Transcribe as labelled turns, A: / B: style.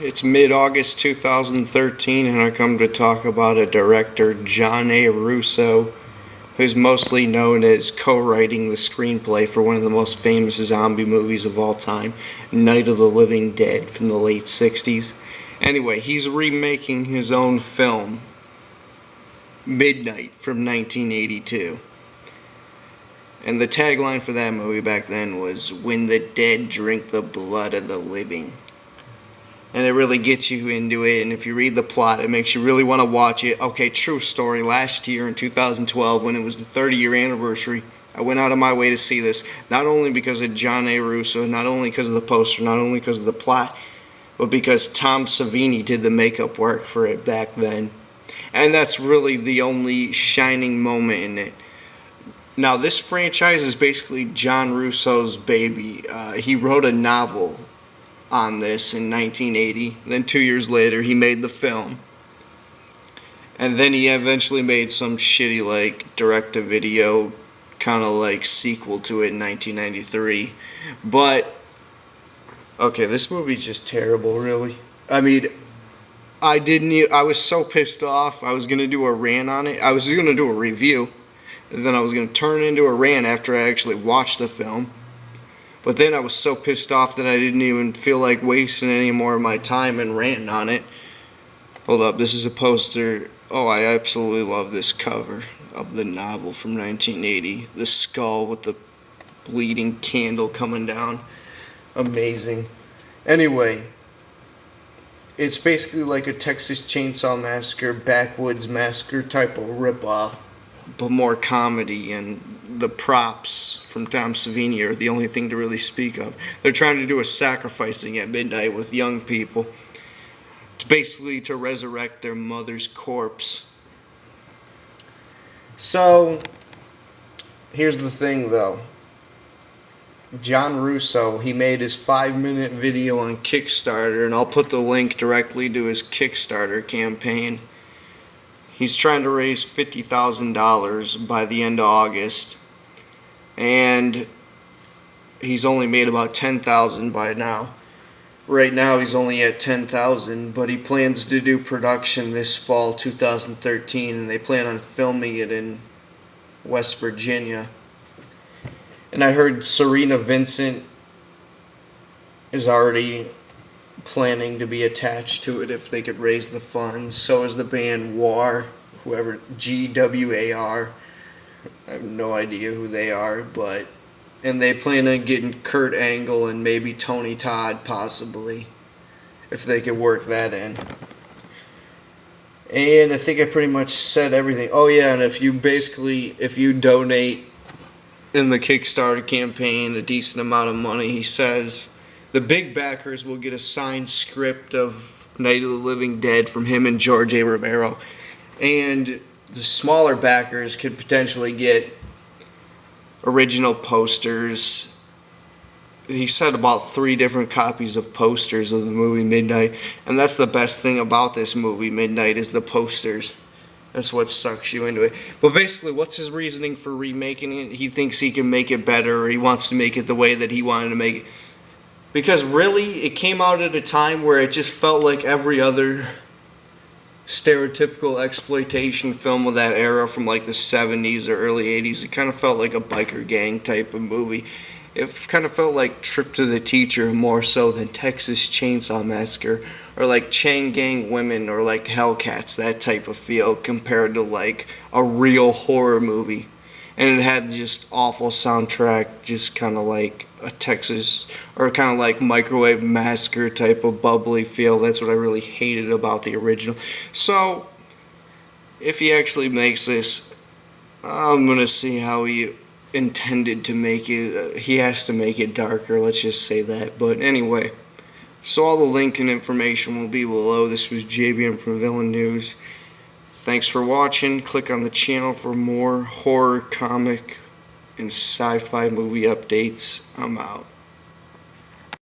A: It's mid-August 2013 and I come to talk about a director, John A. Russo, who's mostly known as co-writing the screenplay for one of the most famous zombie movies of all time, Night of the Living Dead from the late 60s. Anyway, he's remaking his own film, Midnight from 1982. And the tagline for that movie back then was, "When the dead drink the blood of the living." And it really gets you into it, and if you read the plot, it makes you really want to watch it. Okay, true story. Last year in 2012, when it was the 30-year anniversary, I went out of my way to see this, not only because of John A. Russo, not only because of the poster, not only because of the plot, but because Tom Savini did the makeup work for it back then. And that's really the only shining moment in it. Now, this franchise is basically John Russo's baby. He wrote a novel on this in 1980. Then 2 years later, he made the film. And then he eventually made some shitty, like, direct-to-video kind of like sequel to it in 1993. But, okay, this movie's just terrible, really. I mean, I was so pissed off. I was going to do a rant on it. I was going to do a review. And then I was going to turn it into a rant after I actually watched the film. But then I was so pissed off that I didn't even feel like wasting any more of my time and ranting on it. Hold up, this is a poster. Oh, I absolutely love this cover of the novel from 1980. The skull with the bleeding candle coming down. Amazing. Anyway, it's basically like a Texas Chainsaw Massacre, Backwoods Massacre type of ripoff, but more comedy, and the props from Tom Savini are the only thing to really speak of. They're trying to do a sacrificing at midnight with young people. It's basically to resurrect their mother's corpse. So, here's the thing though. John Russo, he made his 5-minute video on Kickstarter, and I'll put the link directly to his Kickstarter campaign. He's trying to raise $50,000 by the end of August, and he's only made about $10,000 by now. Right now he's only at $10,000, but he plans to do production this fall 2013, and they plan on filming it in West Virginia. And I heard Cerina Vincent is already planning to be attached to it if they could raise the funds. So is the band GWAR, whoever, GWAR. I have no idea who they are, but, and they plan on getting Kurt Angle and maybe Tony Todd possibly, if they could work that in. And I think I pretty much said everything. Oh yeah, and if you donate in the Kickstarter campaign a decent amount of money, he says the big backers will get a signed script of Night of the Living Dead from him and George A. Romero. And the smaller backers could potentially get original posters. He said about 3 different copies of posters of the movie Midnight. And that's the best thing about this movie, Midnight, is the posters. That's what sucks you into it. But basically, what's his reasoning for remaking it? He thinks he can make it better, or he wants to make it the way that he wanted to make it. Because really, it came out at a time where it just felt like every other stereotypical exploitation film of that era from like the 70s or early 80s. It kind of felt like a biker gang type of movie. It kind of felt like Trip to the Teacher more so than Texas Chainsaw Massacre, or like Chain Gang Women, or like Hellcats, that type of feel compared to like a real horror movie. And it had just awful soundtrack, just kind of like a Texas, or kind of like Microwave Massacre type of bubbly feel. That's what I really hated about the original. So, if he actually makes this, I'm going to see how he intended to make it. He has to make it darker, let's just say that. But anyway, so all the link and information will be below. This was JBM from VillainNews. Thanks for watching. Click on the channel for more horror, comic, and sci-fi movie updates. I'm out.